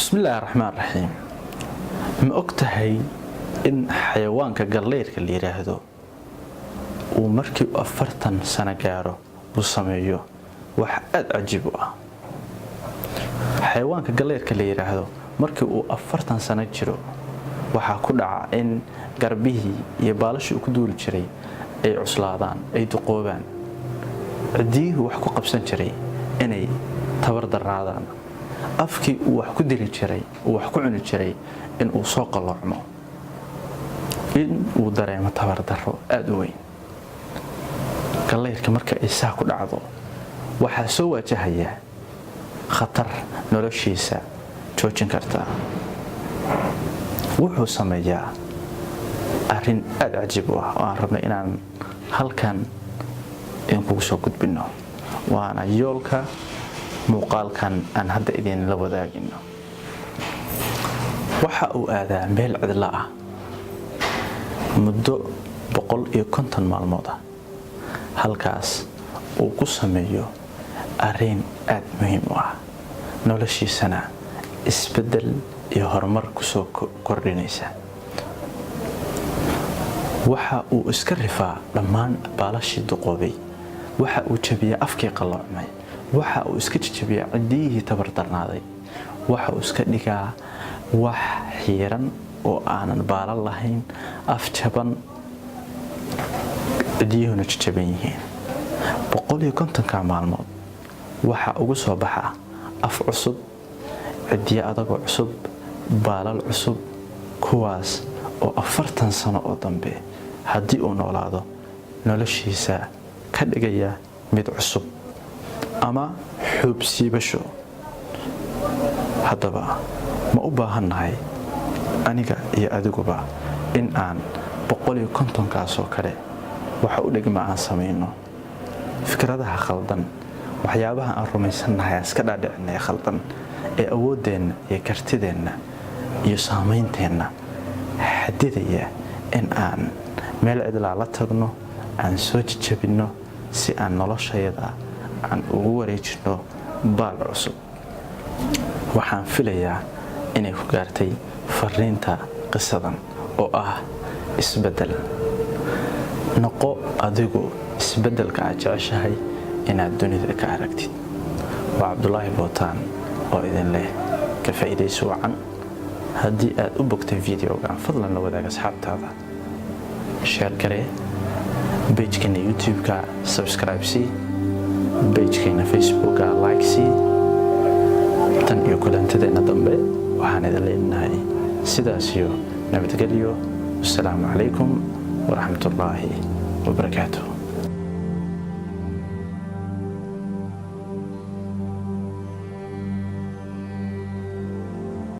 bismillaahi raxmaani raxiim. ma ogtahay in xayawaanka galleyrka la yiraahdo uu markii 40 sano gaaro uu sameeyo wax aad cajiib u ah? xayawaanka galleyrka la yiraahdo markii uu 40 sano jiro waxa ku dhaca in garbihii iyo baalashii ku duuli jiray ay cuslaadaan, ay duqoobaan, cidii wax ku qabsan jiray inay tabar daraadaan, afkii uu wax ku dili jiray uu wax ku cuni jiray in uu soo qalloocmo, in uu dareemo tabar daro aad u weyn. galleyrka marka ay saa ku dhacdo waxa soo wajahaya khatar noloshiisa joojin karta. wuxuu sameeyaa arrin aad cajiib u ah oo aan rabno inaan halkan kugu soo gudbino, waana yoolka muuqaalkan aan hadda idin la wadaagino. waxa uu aadaa meel cidla ah muddo 150 maalmood ah, halkaas uu ku sameeyo arrin aad muhiim u ah, noloshiisana isbedel iyo horumar ku soo kordhinaysa. waxa uu iska rifaa dhammaan baalashii duqoobay, waxa uu jabiyaa afkii qalloocmay, waxa uu iska jabiyaa cidiyihii tabar darnaaday, waxa uu iska dhigaa wax xiiran oo aanan baala lahayn, af jaban, cidiyuhuna jaban yihiin. 150 maalmood waxa ugu soo baxa af cusub, cidiyo adagoo cusub, baalal cusub, kuwaas oo 40 sano oo dambe haddii uu noolaado noloshiisa ka dhigaya mid cusub ama xuub siibasho. haddaba ma u baahannahay aniga iyo adiguba in aan 150 kaasoo kale waxa u dhigma aan samayno? fikradaha khaldan, waxyaabaha aan rumaysannahay aan iska dhaadhicinay khaldan ee awooddeenna iyo kartideenna iyo saameynteenna xadidaya in aan meel cidlaa la tagno, aan soo jajabinno si aan noloshayada aan ugu wareejino baal cusub. waxaan filayaa inay ku gaartay fariinta qisadan oo ah isbedel. noqo adigu isbedelka aad jeceshahay inaad dunida ka aragtid. waa Cabdullaahi Bootaan oo idin leh ka faa'iidayso wacan. haddii aad u bogtay videogan fadlan la wadaag asxaabtaada, share garee, page-keena YouTube-ka subscribe si, page-keena Facebook-ka like si. tan iyo kulantadeena dambe waxaan idin leenahay sidaas iyo nabadgelyo. assalaamu calaykum waraxmatullaahi wabarakaatuh.